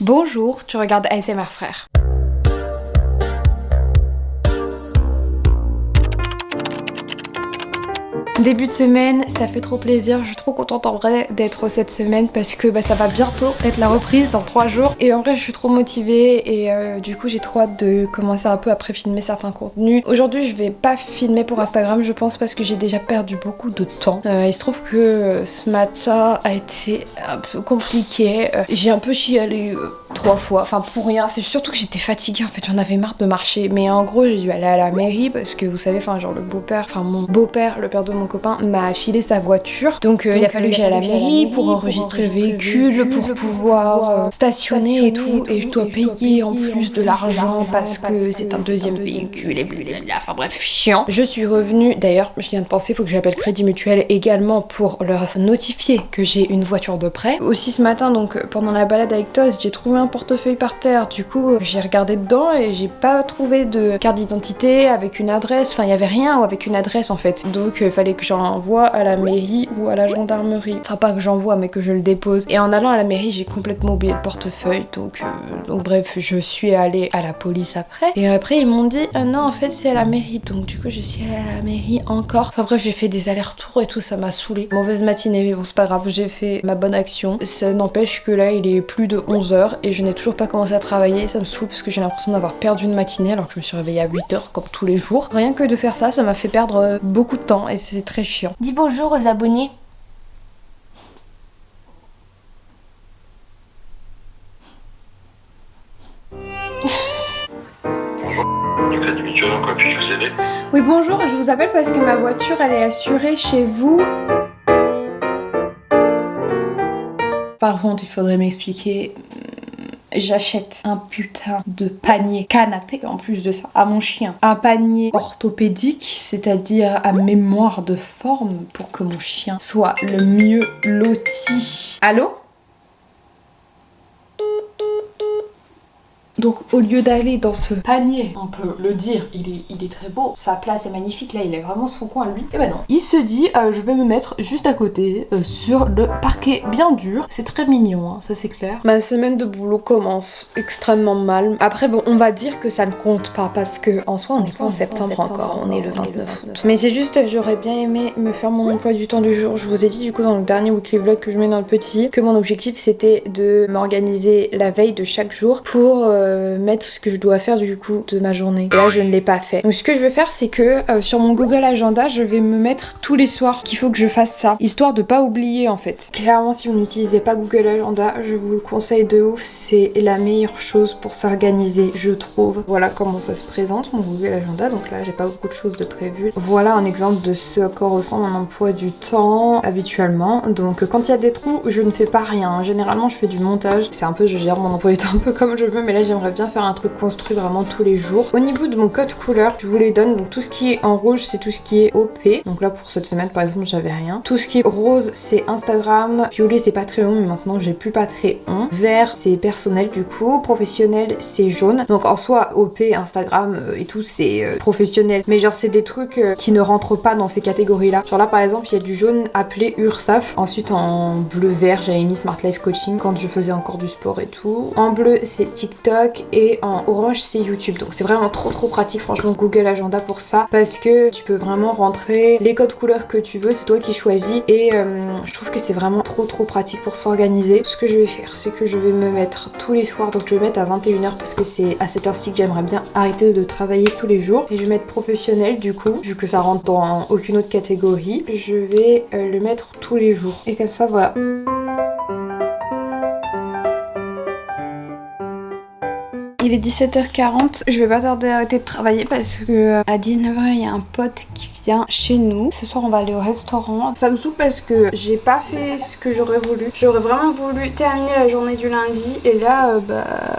Bonjour, tu regardes ASMR Frère. Début de semaine, ça fait trop plaisir, je suis trop contente en vrai d'être cette semaine parce que ça va bientôt être la reprise dans 3 jours et en vrai je suis trop motivée et du coup j'ai trop hâte de commencer un peu à pré-filmer certains contenus. Aujourd'hui je vais pas filmer pour Instagram je pense parce que j'ai déjà perdu beaucoup de temps. Il se trouve que ce matin a été un peu compliqué, j'ai un peu chialé 3 fois, enfin pour rien, c'est surtout que j'étais fatiguée en fait, j'en avais marre de marcher mais en gros j'ai dû aller à la mairie parce que vous savez, enfin genre le beau-père, enfin mon beau-père, le père de mon copain m'a filé sa voiture donc il a fallu que j'aille à la mairie pour enregistrer le véhicule, pour pouvoir stationner et tout et je dois payer en plus de l'argent parce que c'est un deuxième véhicule et blablabla, enfin bref chiant. Je suis revenue, d'ailleurs je viens de penser, faut que j'appelle Crédit Mutuel également pour leur notifier que j'ai une voiture de prêt. Aussi ce matin donc pendant la balade avec Toz j'ai trouvé un portefeuille par terre, du coup j'ai regardé dedans et j'ai pas trouvé de carte d'identité avec une adresse, enfin il y avait rien avec une adresse en fait, donc il fallait que j'envoie à la mairie ou à la gendarmerie, enfin pas que j'envoie mais que je le dépose, et en allant à la mairie j'ai complètement oublié le portefeuille donc bref je suis allée à la police après et après ils m'ont dit ah non en fait c'est à la mairie, donc du coup je suis allée à la mairie encore, enfin bref j'ai fait des allers-retours et tout, ça m'a saoulée. Mauvaise matinée mais bon c'est pas grave, j'ai fait ma bonne action, ça n'empêche que là il est plus de 11h et je n'ai toujours pas commencé à travailler, ça me saoule parce que j'ai l'impression d'avoir perdu une matinée alors que je me suis réveillée à 8h comme tous les jours. Rien que de faire ça, ça m'a fait perdre beaucoup de temps et c'est très chiant. Dis bonjour aux abonnés. Crédit Mutuel, en quoi puis-je vous aider? Oui bonjour, je vous appelle parce que ma voiture elle est assurée chez vous. Par contre il faudrait m'expliquer. J'achète un putain de panier canapé en plus de ça à mon chien. Un panier orthopédique, c'est-à-dire à mémoire de forme pour que mon chien soit le mieux loti. Allô ? Donc au lieu d'aller dans ce panier, on peut le dire, il est très beau, sa place est magnifique, là il est vraiment son coin lui. Et ben non, il se dit je vais me mettre juste à côté sur le parquet bien dur. C'est très mignon, hein, ça c'est clair. Ma semaine de boulot commence extrêmement mal. Après bon, on va dire que ça ne compte pas parce que en soi on n'est pas en septembre encore, on est le 29 août. Mais c'est juste, j'aurais bien aimé me faire mon emploi du temps du jour. Je vous ai dit du coup dans le dernier weekly vlog que je mets dans le petit que mon objectif c'était de m'organiser la veille de chaque jour pour mettre ce que je dois faire du coup de ma journée. Et là je ne l'ai pas fait. Donc ce que je vais faire c'est que sur mon Google Agenda je vais me mettre tous les soirs qu'il faut que je fasse ça, histoire de pas oublier en fait. Clairement si vous n'utilisez pas Google Agenda je vous le conseille de ouf, c'est la meilleure chose pour s'organiser je trouve. Voilà comment ça se présente mon Google Agenda, donc là j'ai pas beaucoup de choses de prévues. Voilà un exemple de ce à quoi ressemble un emploi du temps habituellement. Donc quand il y a des trous je ne fais pas rien, généralement je fais du montage, c'est un peu, je gère mon emploi du temps un peu comme je veux, mais là j'aimerais bien faire un truc construit vraiment tous les jours. Au niveau de mon code couleur, je vous les donne, donc tout ce qui est en rouge c'est tout ce qui est OP, donc là pour cette semaine par exemple j'avais rien. Tout ce qui est rose c'est Instagram, violet c'est Patreon mais maintenant j'ai plus Patreon, vert c'est personnel du coup, professionnel c'est jaune, donc en soi OP, Instagram et tout c'est professionnel, mais genre c'est des trucs qui ne rentrent pas dans ces catégories là. Genre là par exemple il y a du jaune appelé URSAF, ensuite en bleu vert j'avais mis Smart Life Coaching quand je faisais encore du sport et tout, en bleu c'est TikTok et en orange c'est YouTube, donc c'est vraiment trop pratique franchement Google Agenda pour ça parce que tu peux vraiment rentrer les codes couleurs que tu veux, c'est toi qui choisis et je trouve que c'est vraiment trop pratique pour s'organiser. Ce que je vais faire c'est que je vais me mettre tous les soirs, donc je vais mettre à 21h parce que c'est à cette heure-ci que j'aimerais bien arrêter de travailler tous les jours, et je vais mettre professionnel du coup vu que ça rentre dans aucune autre catégorie, je vais le mettre tous les jours et comme ça voilà. Il est 17h40, je vais pas tarder à arrêter de travailler parce que à 19h il y a un pote qui vient chez nous. Ce soir on va aller au restaurant. Ça me saoule parce que j'ai pas fait ce que j'aurais voulu. J'aurais vraiment voulu terminer la journée du lundi et là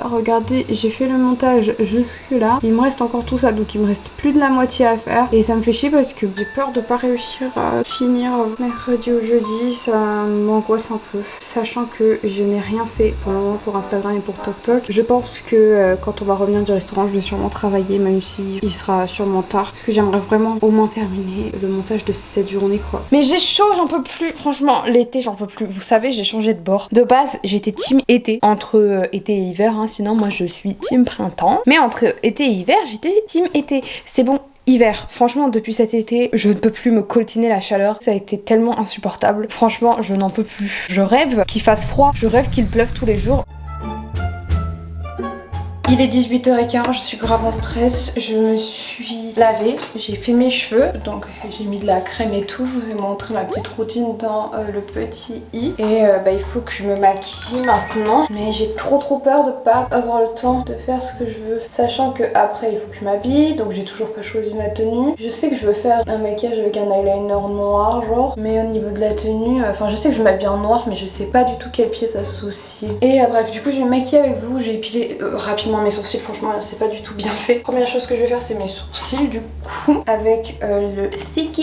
regardez, j'ai fait le montage jusque là. Il me reste encore tout ça, donc il me reste plus de la moitié à faire et ça me fait chier parce que j'ai peur de pas réussir à finir mercredi ou jeudi. Ça m'angoisse un peu, sachant que je n'ai rien fait pour le moment pour Instagram et pour TokTok. Je pense que quand on va revenir du restaurant, je vais sûrement travailler, même si il sera sûrement tard. Parce que j'aimerais vraiment au moins terminer le montage de cette journée, quoi. Mais j'ai chaud, j'en peux plus. Franchement, l'été, j'en peux plus. Vous savez, j'ai changé de bord. De base, j'étais team été, entre été et hiver. Hein. Sinon, moi, je suis team printemps. Mais entre été et hiver, j'étais team été. C'est bon. Hiver, franchement depuis cet été, je ne peux plus me coltiner la chaleur, ça a été tellement insupportable. Franchement, je n'en peux plus. Je rêve qu'il fasse froid, je rêve qu'il pleuve tous les jours. Il est 18h15, je suis grave en stress, je me suis lavée, j'ai fait mes cheveux, donc j'ai mis de la crème et tout, je vous ai montré ma petite routine dans le petit i. Et il faut que je me maquille maintenant, mais j'ai trop peur de pas avoir le temps de faire ce que je veux. Sachant que après il faut que je m'habille, donc j'ai toujours pas choisi ma tenue. Je sais que je veux faire un maquillage avec un eyeliner noir genre, mais au niveau de la tenue, je sais que je m'habille en noir, mais je sais pas du tout quelle pièce associer. Et bref, du coup je vais me maquiller avec vous, j'ai épilé rapidement mes sourcils, franchement c'est pas du tout bien fait. Première chose que je vais faire c'est mes sourcils du coup avec le Stick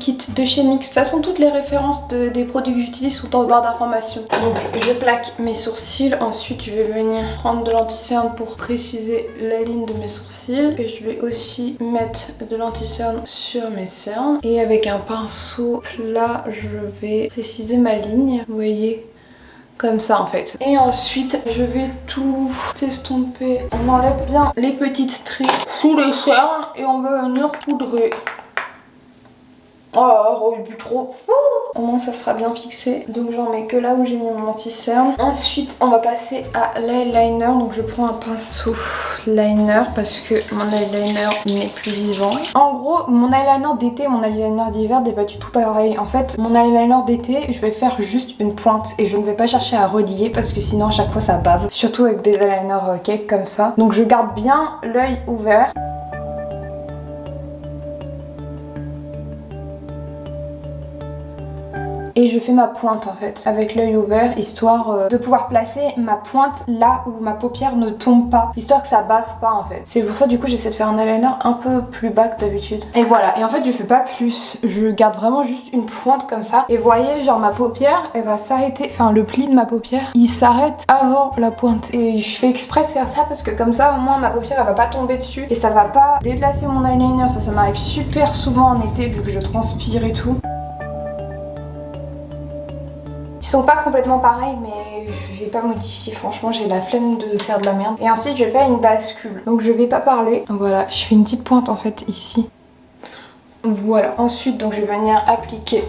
It de chez NYX. De toute façon toutes les références des produits que j'utilise sont en barre d'informations. Donc je plaque mes sourcils, ensuite je vais venir prendre de l'anti-cerne pour préciser la ligne de mes sourcils et je vais aussi mettre de l'anti-cerne sur mes cernes et avec un pinceau plat je vais préciser ma ligne, vous voyez, comme ça en fait. Et ensuite je vais tout estomper. On enlève bien les petites stries sous les cernes et on va venir poudrer. Oh, j'aurais bu trop. Au moins ça sera bien fixé. Donc j'en mets que là où j'ai mis mon anti-cerne. Ensuite on va passer à l'eyeliner. Donc je prends un pinceau liner parce que mon eyeliner n'est plus vivant. En gros mon eyeliner d'été et mon eyeliner d'hiver n'est pas du tout pareil. En fait mon eyeliner d'été je vais faire juste une pointe et je ne vais pas chercher à relier parce que sinon à chaque fois ça bave. Surtout avec des eyeliners cake comme ça. Donc je garde bien l'œil ouvert. Et je fais ma pointe en fait avec l'œil ouvert, histoire de pouvoir placer ma pointe là où ma paupière ne tombe pas, histoire que ça bave pas en fait. C'est pour ça du coup j'essaie de faire un eyeliner un peu plus bas que d'habitude. Et voilà, et en fait je fais pas plus, je garde vraiment juste une pointe comme ça. Et vous voyez genre ma paupière elle va s'arrêter, enfin le pli de ma paupière il s'arrête avant la pointe. Et je fais exprès de faire ça parce que comme ça au moins ma paupière elle va pas tomber dessus et ça va pas déplacer mon eyeliner. Ça m'arrive super souvent en été vu que je transpire et tout. Ils sont pas complètement pareils mais je vais pas modifier, franchement j'ai la flemme de faire de la merde. Et ensuite je vais faire une bascule, donc je vais pas parler. Voilà, je fais une petite pointe en fait ici. Voilà, ensuite donc je vais venir appliquer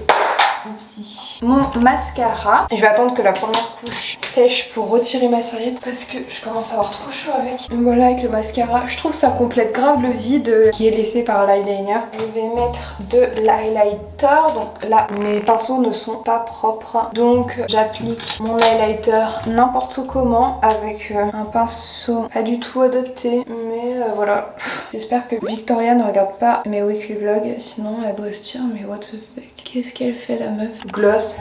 mon mascara. Je vais attendre que la première couche sèche pour retirer ma serviette parce que je commence à avoir trop chaud avec. Voilà, avec le mascara, je trouve que ça complète grave le vide qui est laissé par l'eyeliner. Je vais mettre de l'highlighter. Donc là, mes pinceaux ne sont pas propres. Donc j'applique mon highlighter n'importe comment avec un pinceau pas du tout adapté. Mais voilà, j'espère que Victoria ne regarde pas mes weekly vlogs. Sinon elle doit se dire mais what the fuck, qu'est-ce qu'elle fait la meuf. Gloss.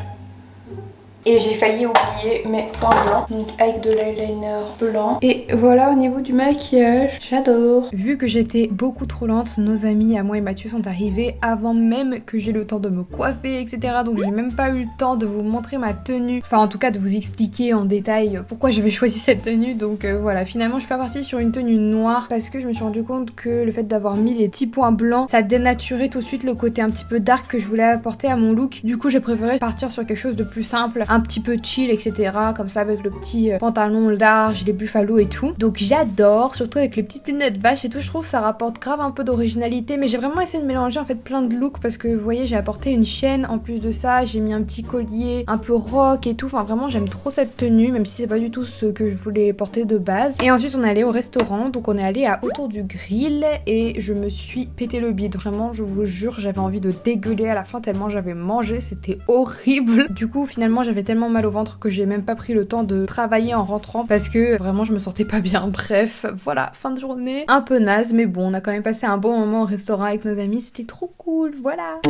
Et j'ai failli oublier mes points blancs, donc avec de l'eyeliner blanc. Et voilà au niveau du maquillage, j'adore. Vu que j'étais beaucoup trop lente, nos amis à moi et Mathieu sont arrivés avant même que j'ai le temps de me coiffer, etc. Donc j'ai même pas eu le temps de vous montrer ma tenue, enfin en tout cas de vous expliquer en détail pourquoi j'avais choisi cette tenue. Donc voilà, finalement je suis pas partie sur une tenue noire parce que je me suis rendu compte que le fait d'avoir mis les petits points blancs, ça dénaturait tout de suite le côté un petit peu dark que je voulais apporter à mon look. Du coup j'ai préféré partir sur quelque chose de plus simple, un petit peu chill, etc. Comme ça avec le petit pantalon large, les buffalos et tout. Donc j'adore, surtout avec les petites lunettes vaches et tout. Je trouve que ça rapporte grave un peu d'originalité. Mais j'ai vraiment essayé de mélanger en fait plein de looks parce que vous voyez j'ai apporté une chaîne en plus de ça. J'ai mis un petit collier un peu rock et tout. Enfin vraiment j'aime trop cette tenue même si c'est pas du tout ce que je voulais porter de base. Et ensuite on est allé au restaurant. Donc on est allé à Autour du Grill et je me suis pété le bide. Vraiment je vous jure j'avais envie de dégueuler à la fin tellement j'avais mangé. C'était horrible. Du coup finalement j'avais tellement mal au ventre que j'ai même pas pris le temps de travailler en rentrant parce que vraiment je me sentais pas bien. Bref, voilà, fin de journée un peu naze mais bon, on a quand même passé un bon moment au restaurant avec nos amis, c'était trop cool, voilà.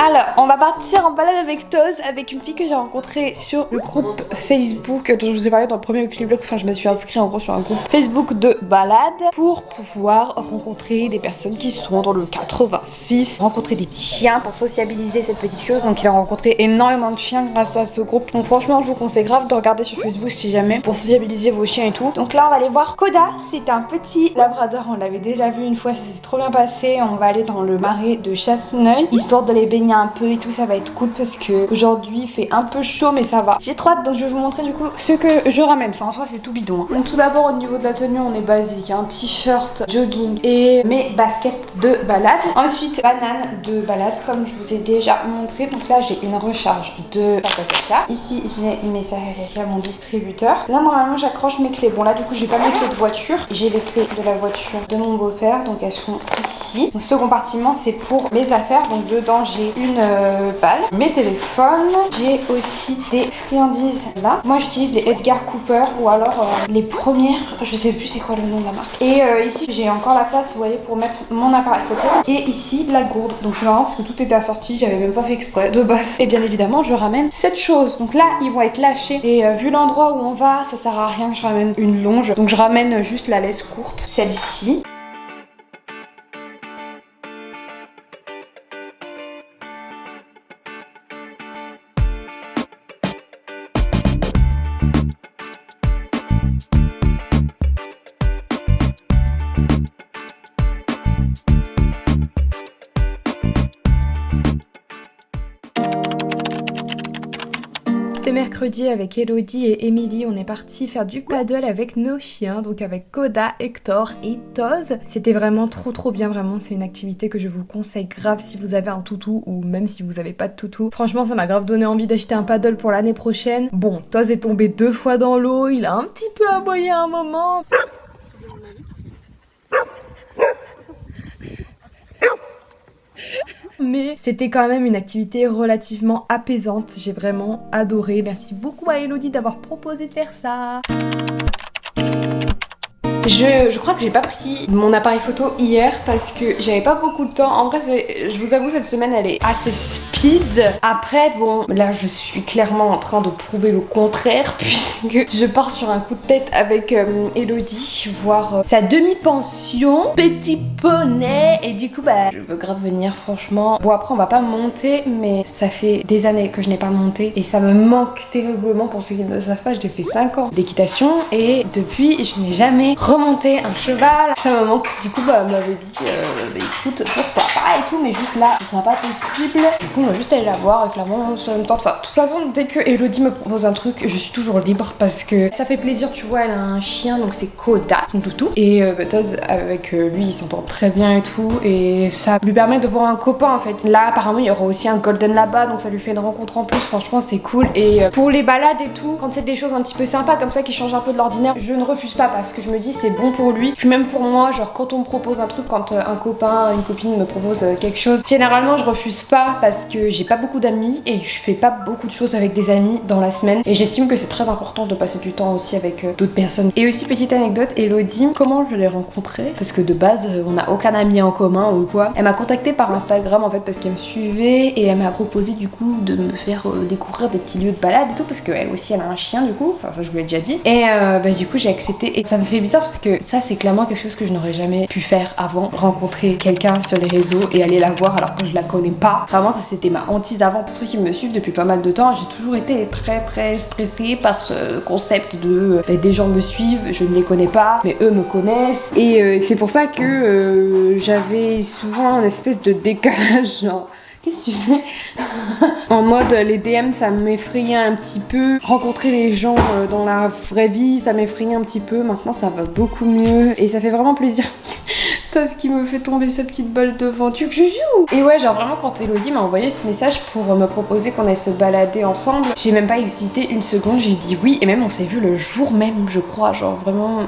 Alors, on va partir en balade avec Toz, avec une fille que j'ai rencontrée sur le groupe Facebook dont je vous ai parlé dans le premier weekly vlog. Enfin, je me suis inscrite en gros sur un groupe Facebook de balade pour pouvoir rencontrer des personnes qui sont dans le 86, rencontrer des petits chiens pour sociabiliser cette petite chose. Donc, il a rencontré énormément de chiens grâce à ce groupe. Donc, franchement, je vous conseille grave de regarder sur Facebook si jamais pour sociabiliser vos chiens et tout. Donc là, on va aller voir Koda. C'est un petit labrador. On l'avait déjà vu une fois, ça s'est trop bien passé. On va aller dans le marais de Chasseneuil histoire de les baigner un peu et tout. Ça va être cool parce que aujourd'hui il fait un peu chaud, mais ça va. J'ai trop hâte, donc je vais vous montrer du coup ce que je ramène. Enfin, en soi, c'est tout bidon. Donc, tout d'abord, au niveau de la tenue, on est basique. Un t-shirt, jogging et mes baskets de balade. Ensuite, banane de balade, comme je vous ai déjà montré. Donc là, j'ai une recharge de Patatata. Ici, j'ai mes à mon distributeur. Là, normalement, j'accroche mes clés. Bon, là, du coup, j'ai pas mes clés de voiture. J'ai les clés de la voiture de mon beau-père, donc elles sont ici. Donc, ce compartiment, c'est pour mes affaires. Donc, dedans, j'ai une balle, mes téléphones. J'ai aussi des friandises là. Moi, j'utilise les Edgar Cooper ou alors les premières, je sais plus c'est quoi le nom de la marque. Et ici, j'ai encore la place, vous voyez, pour mettre mon appareil photo. Et ici, la gourde. Donc, c'est marrant parce que tout était assorti. J'avais même pas fait exprès de base. Et bien évidemment, je ramène cette chose. Donc là, ils vont être lâchés. Et vu l'endroit où on va, ça sert à rien que je ramène une longe. Donc, je ramène juste la laisse courte, celle-ci. Ce mercredi, avec Elodie et Émilie, on est parti faire du paddle avec nos chiens, donc avec Koda, Hector et Toz. C'était vraiment trop bien, vraiment. C'est une activité que je vous conseille grave si vous avez un toutou ou même si vous avez pas de toutou. Franchement, ça m'a grave donné envie d'acheter un paddle pour l'année prochaine. Bon, Toz est tombé 2 fois dans l'eau, il a un petit peu aboyé à un moment. Mais c'était quand même une activité relativement apaisante. J'ai vraiment adoré. Merci beaucoup à Elodie d'avoir proposé de faire ça. Je crois que j'ai pas pris mon appareil photo hier parce que j'avais pas beaucoup de temps. En vrai, je vous avoue, cette semaine elle est assez speed. Après, bon, là je suis clairement en train de prouver le contraire puisque je pars sur un coup de tête avec Elodie voir sa demi-pension, Petit Poney. Et du coup, bah, je veux grave venir, franchement. Bon, après, on va pas monter, mais ça fait des années que je n'ai pas monté et ça me manque terriblement. Pour ceux qui ne le savent pas, j'ai fait 5 ans d'équitation et depuis, je n'ai jamais remonter un cheval, ça me manque. Du coup, bah, elle m'avait dit bah, écoute, pourquoi pas et tout, mais juste là, ce sera pas possible. Du coup, on va juste aller la voir et clairement, ça me tente. Enfin, de toute façon, dès que Elodie me propose un truc, je suis toujours libre parce que ça fait plaisir. Tu vois, elle a un chien, donc c'est Koda, son toutou. Et bah, Toz, avec lui, il s'entend très bien et tout. Et ça lui permet de voir un copain en fait. Là, apparemment, il y aura aussi un golden là-bas, donc ça lui fait une rencontre en plus. Franchement, c'est cool. Et pour les balades et tout, quand c'est des choses un petit peu sympas comme ça qui changent un peu de l'ordinaire, je ne refuse pas parce que je me dis c'est bon pour lui, puis même pour moi, genre quand on me propose un truc, quand un copain, une copine me propose quelque chose, généralement je refuse pas parce que j'ai pas beaucoup d'amis et je fais pas beaucoup de choses avec des amis dans la semaine et j'estime que c'est très important de passer du temps aussi avec d'autres personnes. Et aussi petite anecdote, Elodie, comment je l'ai rencontrée, parce que de base on n'a aucun ami en commun ou quoi, elle m'a contactée par Instagram en fait parce qu'elle me suivait et elle m'a proposé du coup de me faire découvrir des petits lieux de balade et tout parce qu'elle aussi elle a un chien du coup, enfin ça je vous l'ai déjà dit et bah du coup j'ai accepté et ça me fait bizarre parce que ça c'est clairement quelque chose que je n'aurais jamais pu faire avant, rencontrer quelqu'un sur les réseaux et aller la voir alors que je la connais pas. Vraiment ça c'était ma hantise avant. Pour ceux qui me suivent depuis pas mal de temps, j'ai toujours été très stressée par ce concept de des gens me suivent, je ne les connais pas mais eux me connaissent et c'est pour ça que j'avais souvent une espèce de décalage genre qu'est-ce que tu fais? En mode les DM ça m'effrayait un petit peu. Rencontrer les gens dans la vraie vie ça m'effrayait un petit peu. Maintenant ça va beaucoup mieux et ça fait vraiment plaisir. Toi ce qui me fait tomber sa petite balle devant, tu veux que je joue? Et ouais genre vraiment quand Elodie m'a envoyé ce message pour me proposer qu'on aille se balader ensemble, j'ai même pas hésité une seconde, j'ai dit oui et même on s'est vu le jour même je crois, genre vraiment.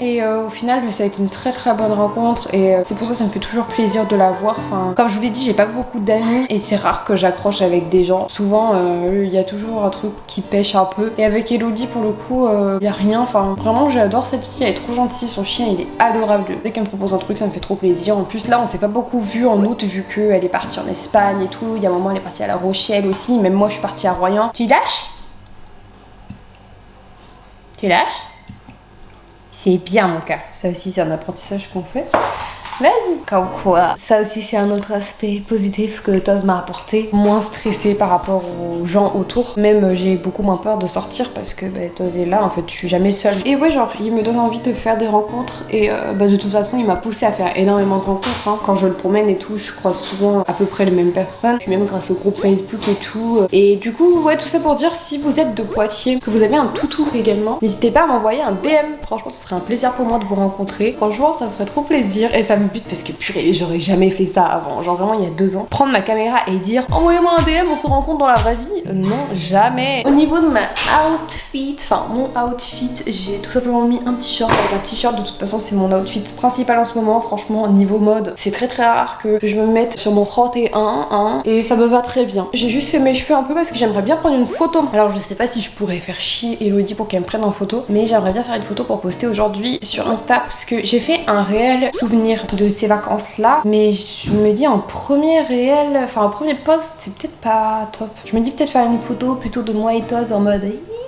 et au final ça a été une très très bonne rencontre et c'est pour ça que ça me fait toujours plaisir de la voir. Enfin, comme je vous l'ai dit, j'ai pas beaucoup d'amis et c'est rare que j'accroche avec des gens. Souvent il y a toujours un truc qui pêche un peu et avec Elodie pour le coup il y a rien. Enfin vraiment j'adore cette fille, elle est trop gentille, son chien il est adorable. Dès qu'elle me propose un truc ça me fait trop plaisir. En plus là on s'est pas beaucoup vu en août vu qu'elle est partie en Espagne et tout. Il y a un moment elle est partie à La Rochelle aussi, même moi je suis partie à Royan. Tu lâches? Tu lâches? C'est bien mon cas. Ça aussi c'est un apprentissage qu'on fait. Vas-y. Comme quoi, ça aussi c'est un autre aspect positif que Toz m'a apporté. Moins stressée par rapport aux gens autour. Même j'ai beaucoup moins peur de sortir parce que Toz est là, en fait je suis jamais seule. Et ouais genre il me donne envie de faire des rencontres et de toute façon il m'a poussé à faire énormément de rencontres. Hein. Quand je le promène et tout, je croise souvent à peu près les mêmes personnes. Puis même grâce au groupe Facebook et tout. Et du coup ouais tout ça pour dire si vous êtes de Poitiers, que vous avez un toutou également, n'hésitez pas à m'envoyer un DM. Franchement ce serait un plaisir pour moi de vous rencontrer. Franchement ça me ferait trop plaisir et ça me bute parce que purée j'aurais jamais fait ça avant, genre vraiment il y a 2 ans. Prendre ma caméra et dire envoyez-moi un DM, on se rencontre dans la vraie vie. Non jamais. Au niveau de ma outfit, enfin mon outfit, j'ai tout simplement mis un t-shirt avec un t-shirt. De toute façon c'est mon outfit principal en ce moment. Franchement niveau mode c'est très très rare que je me mette sur mon 31 hein, et ça me va très bien. J'ai juste fait mes cheveux un peu parce que j'aimerais bien prendre une photo. Alors je sais pas si je pourrais faire chier Elodie pour qu'elle me prenne en photo, mais j'aimerais bien faire une photo pour poster aujourd'hui sur Insta parce que j'ai fait un réel souvenir de ces vacances là, mais je me dis en premier réel, enfin en premier post c'est peut-être pas top. Je me dis peut-être faire une photo plutôt de moi et Toz en mode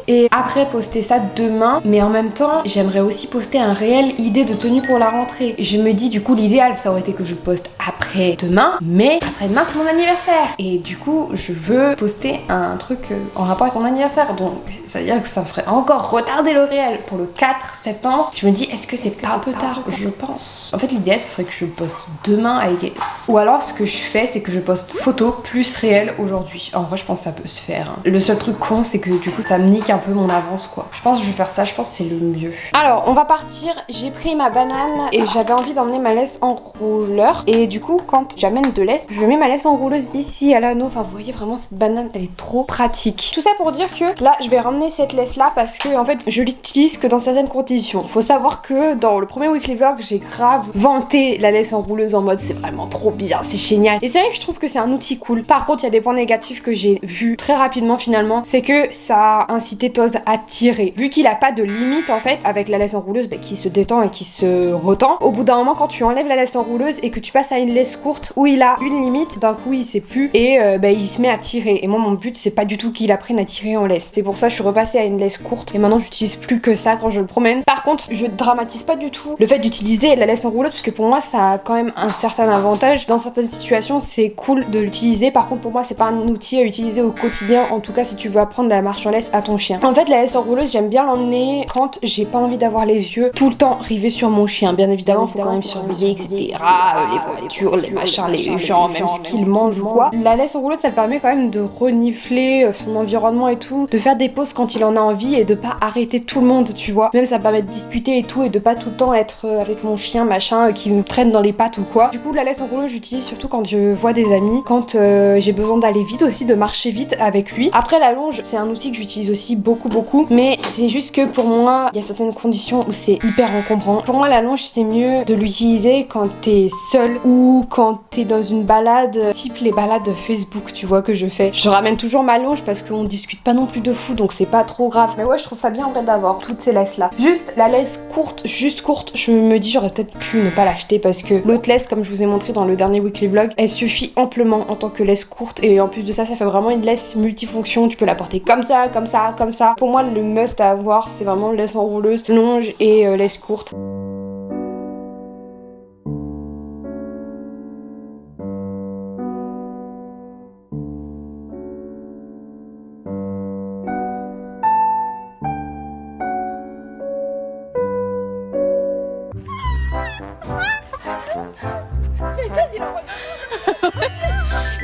et après poster ça demain, mais en même temps j'aimerais aussi poster un réel idée de tenue pour la rentrée. Je me dis du coup l'idéal ça aurait été que je poste après demain, mais après demain c'est mon anniversaire et du coup je veux poster un truc en rapport avec mon anniversaire, donc ça veut dire que ça me ferait encore retarder le réel pour le 4 septembre. Je me dis est-ce que c'est un peu tard? Je pense. En fait l'idéal ce serait que je poste demain I guess. Ou alors ce que je fais c'est que je poste photo plus réel aujourd'hui. En vrai je pense que ça peut se faire. Hein. Le seul truc con c'est que du coup ça me nique un peu mon avance quoi. Je pense que je vais faire ça, je pense que c'est le mieux. Alors on va partir, j'ai pris ma banane et j'avais envie d'emmener ma laisse enrouleur et du coup quand j'amène de laisse, je mets ma laisse enrouleuse ici à l'anneau. Enfin vous voyez vraiment cette banane elle est trop pratique. Tout ça pour dire que là je vais ramener cette laisse là parce que en fait je l'utilise que dans certaines conditions. Faut savoir que dans le premier weekly vlog j'ai grave vanté la laisse enrouleuse en mode c'est vraiment trop bien, c'est génial. Et c'est vrai que je trouve que c'est un outil cool. Par contre il y a des points négatifs que j'ai vus très rapidement finalement, c'est que ça a incité Toz à tirer. Vu qu'il a pas de limite en fait avec la laisse enrouleuse qui se détend et qui se retend, au bout d'un moment quand tu enlèves la laisse enrouleuse et que tu passes à une laisse courte où il a une limite, d'un coup il sait plus et il se met à tirer. Et moi mon but c'est pas du tout qu'il apprenne à tirer en laisse. C'est pour ça que je suis repassée à une laisse courte et maintenant j'utilise plus que ça quand je le promène. Par contre je dramatise pas du tout le fait d'utiliser la laisse enrouleuse parce que pour moi ça a quand même un certain avantage. Dans certaines situations c'est cool de l'utiliser, par contre pour moi c'est pas un outil à utiliser au quotidien, en tout cas si tu veux apprendre la marche en laisse à ton chien. En fait la laisse enrouleuse j'aime bien l'emmener quand j'ai pas envie d'avoir les yeux tout le temps rivés sur mon chien. Bien évidemment faut quand même surveiller etc. Les voitures, les machins, les gens, même ce qu'ils mangent ou quoi. La laisse enrouleuse ça permet quand même de renifler son environnement et tout, de faire des pauses quand il en a envie et de pas arrêter tout le monde tu vois. Même ça permet de discuter et tout et de pas tout le temps être avec mon chien machin qui me traîne dans les pattes ou quoi. Du coup la laisse enrouleuse j'utilise surtout quand je vois des amis, quand j'ai besoin d'aller vite aussi, de marcher vite avec lui. Après la longe c'est un outil que j'utilise aussi beaucoup mais c'est juste que pour moi il y a certaines conditions où c'est hyper encombrant. Pour moi la longe c'est mieux de l'utiliser quand t'es seul ou quand t'es dans une balade type les balades Facebook tu vois que je fais. Je ramène toujours ma longe parce qu'on discute pas non plus de fou donc c'est pas trop grave. Mais ouais je trouve ça bien en vrai d'avoir toutes ces laisses là. Juste la laisse courte, juste courte, je me dis j'aurais peut-être pu ne pas l'acheter parce que l'autre laisse comme je vous ai montré dans le dernier weekly vlog elle suffit amplement en tant que laisse courte et en plus de ça ça fait vraiment une laisse multifonction. Tu peux la porter comme ça, comme ça, comme ça. Pour moi le must à avoir c'est vraiment laisse enrouleuse, longe et laisse courte.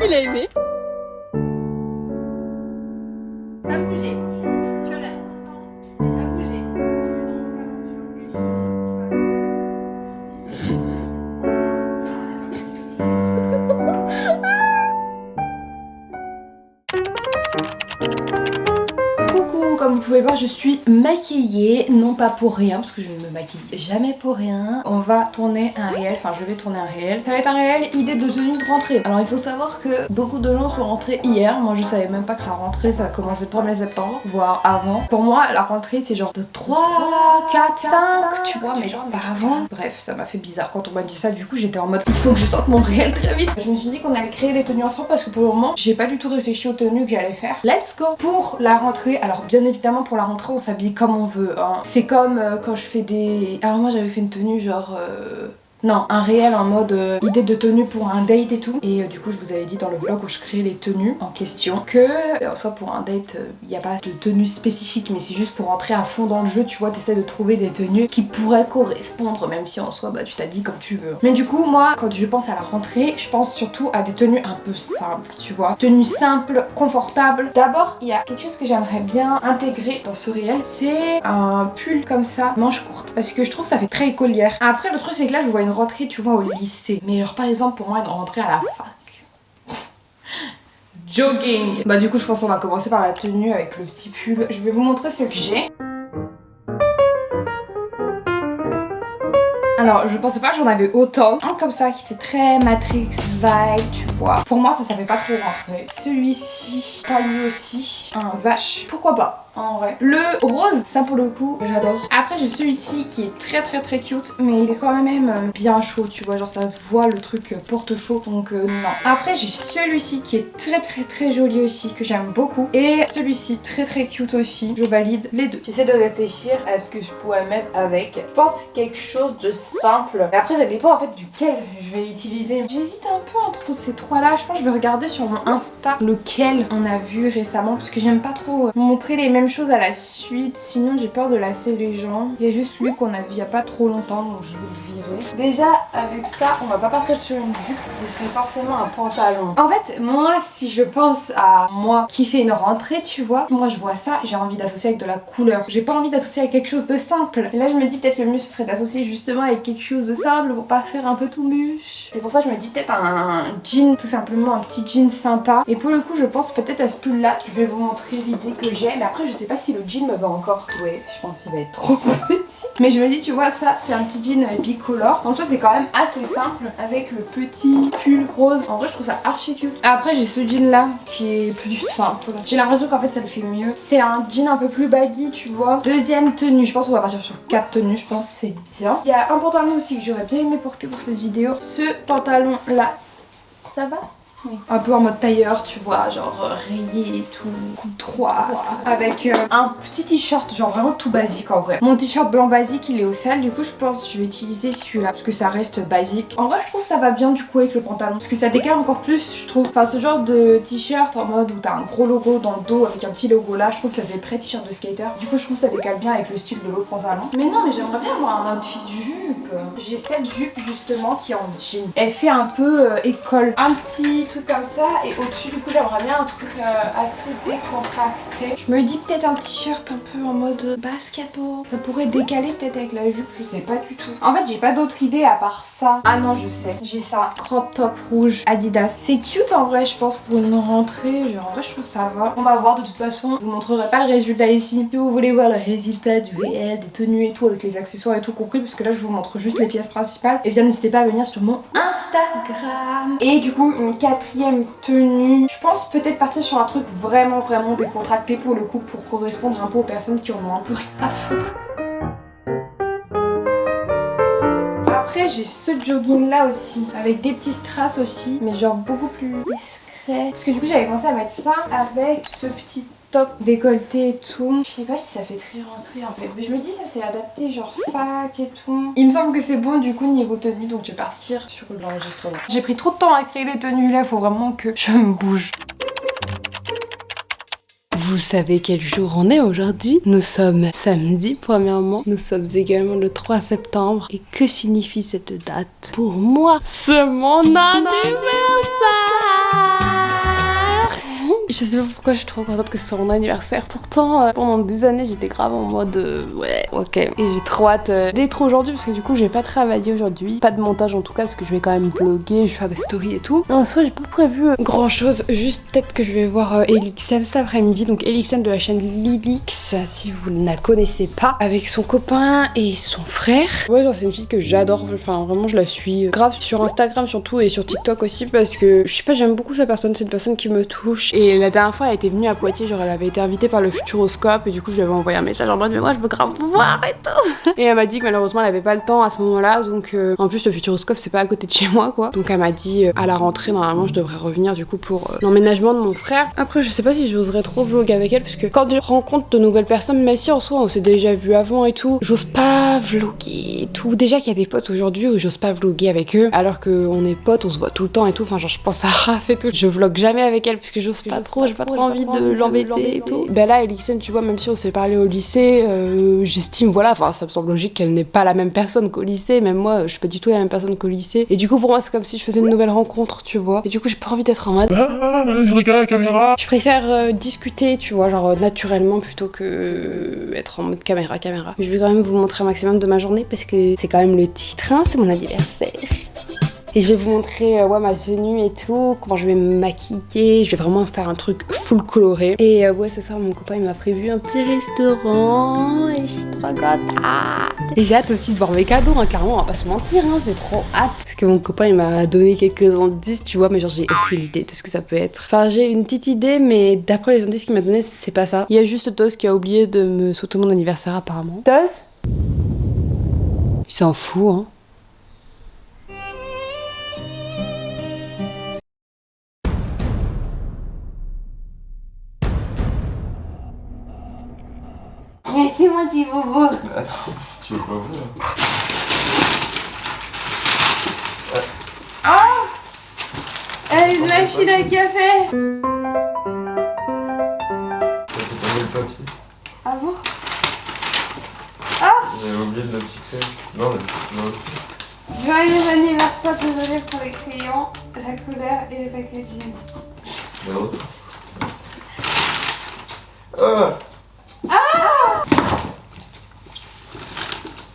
Il a aimé. Pas bouger. Tu restes. Pas bouger. Coucou, comme vous pouvez pouvez voir, je suis maquillée, non pas pour rien, parce que je ne me maquille jamais pour rien. On va tourner un réel, enfin je vais tourner un réel. Ça va être un réel idée de tenue de rentrée. Alors il faut savoir que beaucoup de gens sont rentrés hier. Moi je savais même pas que la rentrée ça a commencé le 1er septembre, voire avant. Pour moi la rentrée c'est genre de 3, 4, 5, tu vois, mais genre pas avant. Bref, ça m'a fait bizarre quand on m'a dit ça. Du coup j'étais en mode il faut que je sorte mon réel très vite. Je me suis dit qu'on allait créer les tenues ensemble parce que pour le moment j'ai pas du tout réfléchi aux tenues que j'allais faire. Let's go. Pour la rentrée, alors bien évidemment pour la rentrée on s'habille comme on veut hein. C'est comme quand je fais des... Alors moi j'avais fait une tenue genre... Non, un réel en mode idée de tenue pour un date et tout. Et du coup je vous avais dit dans le vlog où je crée les tenues en question que soit pour un date il n'y a pas de tenue spécifique, mais c'est juste pour rentrer à fond dans le jeu, tu vois, t'essaies de trouver des tenues qui pourraient correspondre, même si en soi bah tu t'habilles comme tu veux. Mais du coup moi quand je pense à la rentrée, je pense surtout à des tenues un peu simples, tu vois. Tenues simples, confortables. D'abord il y a quelque chose que j'aimerais bien intégrer dans ce réel, c'est un pull comme ça, manche courte, parce que je trouve que ça fait très écolière. Après le truc c'est que là je vois une rentrée tu vois au lycée, mais genre par exemple pour moi une rentrée à la fac jogging. Bah du coup je pense qu'on va commencer par la tenue avec le petit pull. Je vais vous montrer ce que j'ai. Alors je pensais pas que j'en avais autant. Un comme ça qui fait très Matrix vibe, tu vois. Pour moi ça fait pas trop rentrer. Celui-ci, pas lui aussi. Un vache, pourquoi pas en vrai. Le rose, ça pour le coup, j'adore. Après j'ai celui-ci qui est très cute, mais il est quand même bien chaud, tu vois, genre ça se voit le truc porte chaud, donc non. Après j'ai celui-ci qui est très joli aussi, que j'aime beaucoup. Et celui-ci très cute aussi, je valide les deux. J'essaie de réfléchir à ce que je pourrais mettre avec. Je pense quelque chose de simple. Et après ça dépend en fait duquel je vais utiliser. J'hésite un peu entre ces trois là, je pense que je vais regarder sur mon Insta lequel on a vu récemment, parce que j'aime pas trop montrer les mêmes choses à la suite, sinon j'ai peur de lasser les gens. Il y a juste lui qu'on a vu il y a pas trop longtemps, donc je vais le virer. Déjà avec ça on va pas partir sur une jupe, ce serait forcément un pantalon. En fait moi si je pense à moi qui fait une rentrée, tu vois, moi je vois ça, j'ai envie d'associer avec de la couleur, j'ai pas envie d'associer avec quelque chose de simple. Et là je me dis peut-être le mieux ce serait d'associer justement avec quelque chose de simple pour pas faire un peu tout muche. C'est pour ça que je me dis peut-être un jean, tout simplement un petit jean sympa. Et pour le coup je pense peut-être à ce pull là, je vais vous montrer l'idée que j'ai, mais après je sais pas si le jean me va encore. Ouais, je pense qu'il va être trop petit. Mais je me dis, tu vois, ça c'est un petit jean bicolore. En soi c'est quand même assez simple avec le petit pull rose. En vrai je trouve ça archi cute. Après j'ai ce jean là qui est plus simple. J'ai l'impression qu'en fait ça le fait mieux. C'est un jean un peu plus baggy, tu vois. Deuxième tenue, je pense qu'on va partir sur 4 tenues, je pense c'est bien. Il y a un pantalon aussi que j'aurais bien aimé porter pour cette vidéo. Ce pantalon là, ça va? Oui. Un peu en mode tailleur, tu vois, genre rayé et tout, coup droite, avec un petit t-shirt, genre vraiment tout basique en vrai. Mon t-shirt blanc basique il est au sale, du coup je pense que je vais utiliser celui-là parce que ça reste basique. En vrai je trouve que ça va bien du coup avec le pantalon, parce que ça décale encore plus je trouve. Enfin ce genre de t-shirt en mode où t'as un gros logo dans le dos avec un petit logo là, je trouve que ça fait très t-shirt de skater. Du coup je trouve que ça décale bien avec le style de l'autre pantalon. Mais non mais j'aimerais bien avoir un outfit jupe. J'ai cette jupe justement qui est en jean. Elle fait un peu école, un petit truc comme ça, et au-dessus du coup j'aimerais bien un truc assez décontracté. Je me dis peut-être un t-shirt un peu en mode basketball. Ça pourrait décaler peut-être avec la jupe, je sais pas du tout. En fait j'ai pas d'autre idée à part ça. Ah non je sais, j'ai ça, crop top rouge Adidas. C'est cute en vrai je pense pour une rentrée, genre en vrai je trouve ça va. On va voir de toute façon, je vous montrerai pas le résultat ici. Si vous voulez voir le résultat du réel, des tenues et tout avec les accessoires et tout compris, parce que là je vous montre juste les pièces principales, et bien n'hésitez pas à venir sur mon Instagram. Et du coup une quatrième tenue, je pense peut-être partir sur un truc vraiment décontracté pour le coup, pour correspondre un peu aux personnes qui en ont un peu rien à foutre. Après j'ai ce jogging là aussi avec des petits strass aussi, mais genre beaucoup plus discret, parce que du coup j'avais pensé à mettre ça avec ce petit top décolleté et tout. Je sais pas si ça fait très rentrée en fait, mais je me dis ça c'est adapté genre fac et tout. Il me semble que c'est bon du coup niveau tenue, donc je vais partir sur l'enregistrement. J'ai pris trop de temps à créer les tenues là, faut vraiment que je me bouge. Vous savez quel jour on est aujourd'hui? Nous sommes samedi premièrement, nous sommes également le 3 septembre. Et que signifie cette date? Pour moi, c'est mon anniversaire. Je sais pas pourquoi je suis trop contente que ce soit mon anniversaire. Pourtant, pendant des années, j'étais grave en mode ouais, ok. Et j'ai trop hâte d'être aujourd'hui parce que du coup je vais pas travailler aujourd'hui. Pas de montage en tout cas parce que je vais quand même vlogger, je vais faire des stories et tout. En soi j'ai pas prévu grand chose, juste peut-être que je vais voir Elixem cet après-midi. Donc Elixem de la chaîne Lilix, si vous ne la connaissez pas, avec son copain et son frère. Ouais genre c'est une fille que j'adore, enfin vraiment je la suis grave sur Instagram surtout et sur TikTok aussi parce que je sais pas, j'aime beaucoup sa personne, c'est une personne qui me touche. Et la dernière fois elle était venue à Poitiers, genre elle avait été invitée par le Futuroscope et du coup je lui avais envoyé un message en mode mais moi je veux grave vous voir et tout. Et elle m'a dit que malheureusement elle avait pas le temps à ce moment-là, donc en plus le Futuroscope c'est pas à côté de chez moi quoi. Donc elle m'a dit à la rentrée normalement je devrais revenir du coup pour l'emménagement de mon frère. Après je sais pas si j'oserais trop vlogger avec elle parce que quand je rencontre de nouvelles personnes, même si en soi on s'est déjà vu avant et tout, j'ose pas vlogger et tout. Déjà qu'il y a des potes aujourd'hui où j'ose pas vlogger avec eux alors qu'on est potes, on se voit tout le temps et tout. Enfin genre je pense à Raph et tout, je vlog jamais avec elle parce que j'ose pas trop, j'ai pas trop envie de l'embêter et tout. Ben là Elixen tu vois, même si on s'est parlé au lycée, j'estime voilà, enfin ça me semble logique qu'elle n'est pas la même personne qu'au lycée. Même moi je suis pas du tout la même personne qu'au lycée et du coup pour moi c'est comme si je faisais une nouvelle rencontre, tu vois. Et du coup j'ai pas envie d'être en mode regarde la caméra. Je préfère discuter, tu vois, genre naturellement plutôt que être en mode caméra. Mais je vais quand même vous montrer un maximum de ma journée parce que c'est quand même le titre, hein, c'est mon anniversaire. Et je vais vous montrer ouais, ma tenue et tout, comment je vais me maquiller. Je vais vraiment faire un truc full coloré. Et ouais, ce soir, mon copain il m'a prévu un petit restaurant et je suis trop contente. Et j'ai hâte aussi de voir mes cadeaux, hein, clairement, on va pas se mentir, hein, j'ai trop hâte. Parce que mon copain il m'a donné quelques indices, tu vois, mais genre j'ai aucune idée de ce que ça peut être. Enfin, j'ai une petite idée, mais d'après les indices qu'il m'a donné, c'est pas ça. Il y a juste Toz qui a oublié de me souhaiter mon anniversaire apparemment. Toz ? Il s'en fout, hein. Mais c'est mon petit bobo. Attends, tu veux pas ouvrir? Oh, une machine à café. T'as tombé le papier? Ah bon? J'avais oublié de le fixer. Non, mais c'est dans le... Joyeux anniversaire, désolé pour les crayons, la couleur et le packaging. De l'autre. Ah!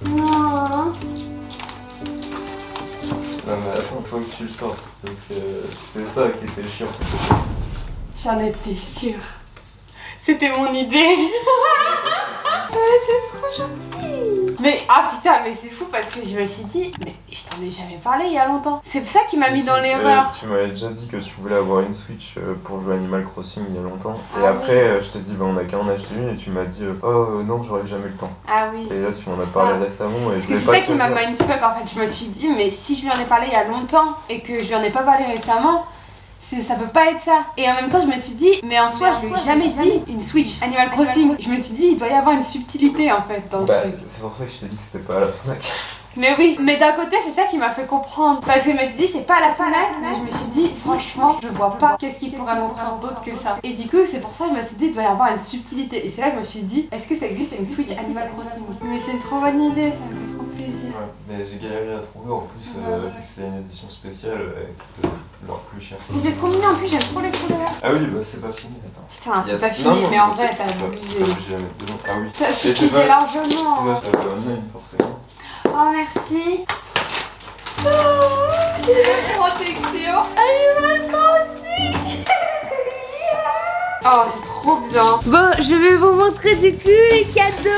Non. Non mais attends, faut que tu le sortes. C'est ça qui était chiant. J'en étais sûre. C'était mon idée. C'est trop gentil. Mais ah putain, mais c'est fou parce que je me suis dit, mais je t'en ai jamais parlé il y a longtemps. C'est ça qui m'a mis dans l'erreur. Tu m'avais déjà dit que tu voulais avoir une Switch pour jouer Animal Crossing il y a longtemps. Et Ah après, je t'ai dit, bah on a qu'à en acheter une et tu m'as dit, oh non, j'aurais jamais le temps. Ah oui. Et là, tu m'en as parlé récemment et Parce je que voulais c'est pas ça te qui le m'a dire. mindfuck en fait. Je me suis dit, mais si je lui en ai parlé il y a longtemps et que je lui en ai pas parlé récemment, ça peut pas être ça. Et en même temps, je me suis dit, mais en soi, je lui ai jamais dit une Switch Animal Crossing. Je me suis dit, il doit y avoir une subtilité en fait dans le Bah, truc. c'est pour ça que je t'ai dit que c'était pas à la Fnac. Mais oui, mais d'un côté, c'est ça qui m'a fait comprendre. Parce que je me suis dit, c'est pas la Fnac, mais je me suis dit, franchement, je vois pas qu'est-ce qu'il pourrait m'offrir d'autre que ça. Et du coup, c'est pour ça que je me suis dit, il doit y avoir une subtilité. Et c'est là que je me suis dit, est-ce que ça existe sur une Switch Animal Crossing? Mais c'est une trop bonne idée, ça me fait trop plaisir. Ouais, mais j'ai galéré à trouver en plus, vu que c'était une édition spéciale, elle coûte leur plus cher. Mais c'est trop mignon, en plus, j'aime trop les couleurs. Ah oui, bah c'est pas fini, attends. Putain, c'est Yes. pas fini, Non, non, mais en c'est vrai, pas- t'as pas abusé. obligé de la mettre dedans. Ah oui. Ça Et c'est suffisait pas- largement. C'est pas online, forcément. Oh, merci. Oh, une protection Animal Crossing. Oh, c'est trop bien. Bon, je vais vous montrer du coup les cadeaux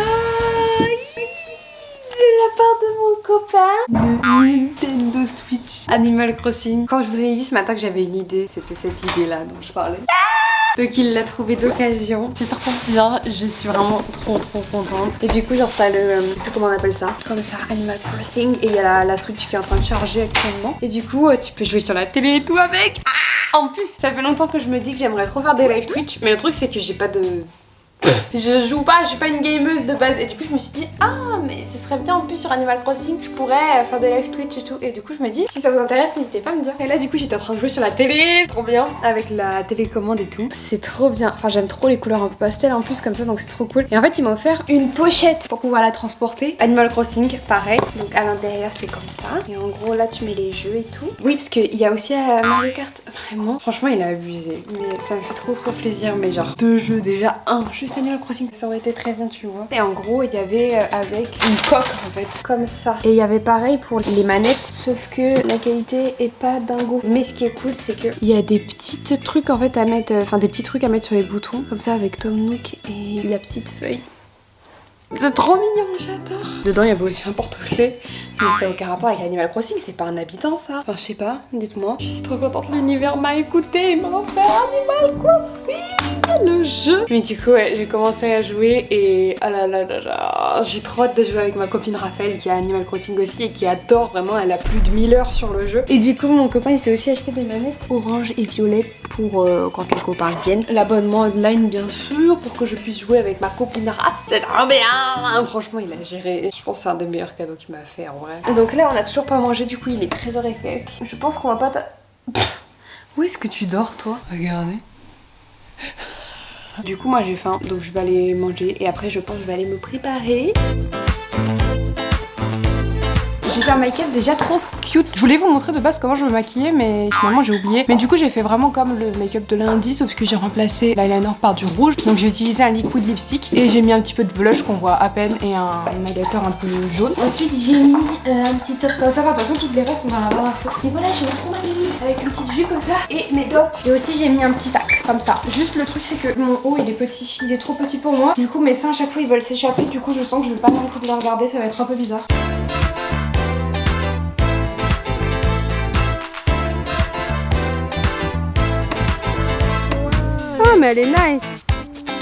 de la part de mon copain de Nintendo Switch Animal Crossing. Quand je vous ai dit ce matin que j'avais une idée, c'était cette idée-là dont je parlais. Donc il l'a trouvé d'occasion. C'est trop bien, je suis vraiment trop contente. Et du coup genre t'as le, je sais plus comment on appelle ça, comme ça, Animal Crossing. Et il y a la Switch qui est en train de charger actuellement. Et du coup tu peux jouer sur la télé et tout avec. En plus ça fait longtemps que je me dis que j'aimerais trop faire des live Twitch. Mais le truc c'est que j'ai pas de... Je joue pas, je suis pas une gameuse de base. Et du coup je me suis dit, ah mais ce serait bien en plus sur Animal Crossing, je pourrais faire des live Twitch et tout. Et du coup je me dis, si ça vous intéresse n'hésitez pas à me dire. Et là du coup j'étais en train de jouer sur la télé, trop bien, avec la télécommande et tout. C'est trop bien, enfin j'aime trop les couleurs un peu pastel en plus comme ça, donc c'est trop cool. Et en fait il m'a offert une pochette pour pouvoir la transporter. Animal Crossing pareil, donc à l'intérieur c'est comme ça. Et en gros là tu mets les jeux et tout. Oui parce qu'il y a aussi Mario Kart, vraiment. Franchement il a abusé, mais ça me fait trop plaisir. Mais genre 2 jeux déjà, un juste juste Animal Crossing, ça aurait été très bien, tu vois. Et en gros, il y avait avec une coque en fait, comme ça. Et il y avait pareil pour les manettes, sauf que la qualité est pas dingo. Mais ce qui est cool, c'est que il y a des petits trucs en fait à mettre, enfin des petits trucs à mettre sur les boutons, comme ça avec Tom Nook et la petite feuille. C'est trop mignon, j'adore. Dedans il y avait aussi un porte-clés, mais ça n'a aucun rapport avec Animal Crossing, c'est pas un habitant ça. Enfin je sais pas, dites-moi. Je suis trop contente, l'univers m'a écouté, il m'a offert Animal Crossing, le jeu. Mais du coup ouais, j'ai commencé à jouer et ah là là là là, j'ai trop hâte de jouer avec ma copine Raphaël qui a Animal Crossing aussi et qui adore vraiment, elle a plus de 1000 heures sur le jeu. Et du coup mon copain il s'est aussi acheté des manettes orange et violette pour quand les copains viennent. L'abonnement online bien sûr pour que je puisse jouer avec ma copine Raph, c'est trop bien. Franchement il a géré, je pense que c'est un des meilleurs cadeaux qu'il m'a fait en vrai. Et donc là on a toujours pas mangé, du coup il est 13h et quelques. Je pense qu'on va pas Où est-ce que tu dors toi? Regardez. Du coup moi j'ai faim donc je vais aller manger et après je pense que je vais aller me préparer. J'ai fait un make-up déjà trop cute. Je voulais vous montrer de base comment je me maquillais mais finalement j'ai oublié. Mais du coup j'ai fait vraiment comme le make-up de lundi sauf que j'ai remplacé l'eyeliner par du rouge. Donc j'ai utilisé un liquid lipstick et j'ai mis un petit peu de blush qu'on voit à peine et un highlighter un peu jaune. Ensuite j'ai mis un petit top comme ça. Enfin, de toute façon toutes les restes sont dans la barre à feu. Et voilà j'ai trop maquillé avec une petite jupe comme ça et mes docs. Et aussi j'ai mis un petit sac comme ça. Juste le truc c'est que mon haut il est petit. Il est trop petit pour moi. Du coup mes seins à chaque fois ils veulent s'échapper. Du coup je sens que je vais pas m'arrêter de les regarder. Ça va être un peu bizarre. Mais elle est nice.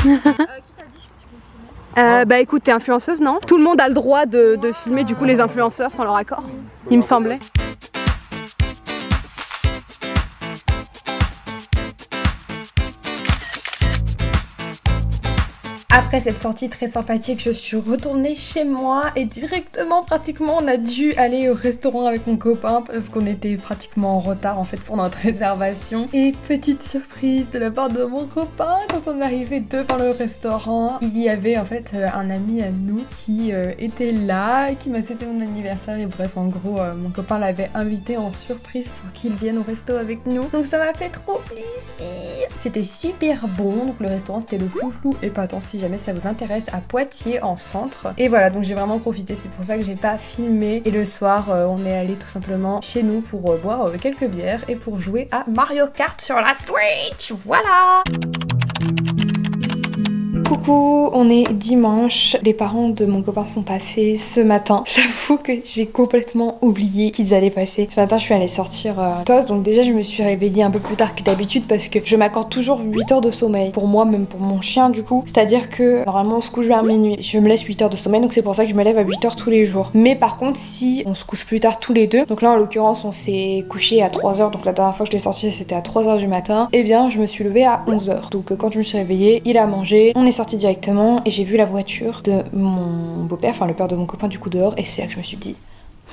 Qui t'a dit que tu peux filmer bah écoute, t'es influenceuse, non? Tout le monde a le droit de filmer du coup les influenceurs sans leur accord. Il me semblait. Après cette sortie très sympathique, je suis retournée chez moi et directement pratiquement on a dû aller au restaurant avec mon copain parce qu'on était pratiquement en retard en fait pour notre réservation. Et petite surprise de la part de mon copain, quand on est arrivé devant le restaurant, il y avait en fait un ami à nous qui était là, qui m'a souhaité mon anniversaire et bref en gros mon copain l'avait invité en surprise pour qu'il vienne au resto avec nous. Donc ça m'a fait trop plaisir. C'était super bon, donc le restaurant c'était le Flouflou épatant si jamais ça vous intéresse à Poitiers en centre. Et voilà donc j'ai vraiment profité, c'est pour ça que j'ai pas filmé. Et le soir on est allé tout simplement chez nous pour boire quelques bières et pour jouer à Mario Kart sur la Switch. Voilà. Coucou, on est dimanche, les parents de mon copain sont passés ce matin. J'avoue que j'ai complètement oublié qu'ils allaient passer. Ce matin je suis allée sortir TOS, donc déjà je me suis réveillée un peu plus tard que d'habitude parce que je m'accorde toujours 8 heures de sommeil. Pour moi, même pour mon chien du coup. C'est-à-dire que normalement on se couche vers minuit, je me laisse 8 heures de sommeil donc c'est pour ça que je me lève à 8 heures tous les jours. Mais par contre si on se couche plus tard tous les deux, donc là en l'occurrence on s'est couché à 3 heures, donc la dernière fois que je l'ai sorti c'était à 3 heures du matin, et bien je me suis levée à 11 heures. Donc quand je me suis réveillée, il a mangé, on est sorti directement et j'ai vu la voiture de mon beau-père, enfin le père de mon copain du coup dehors, et c'est là que je me suis dit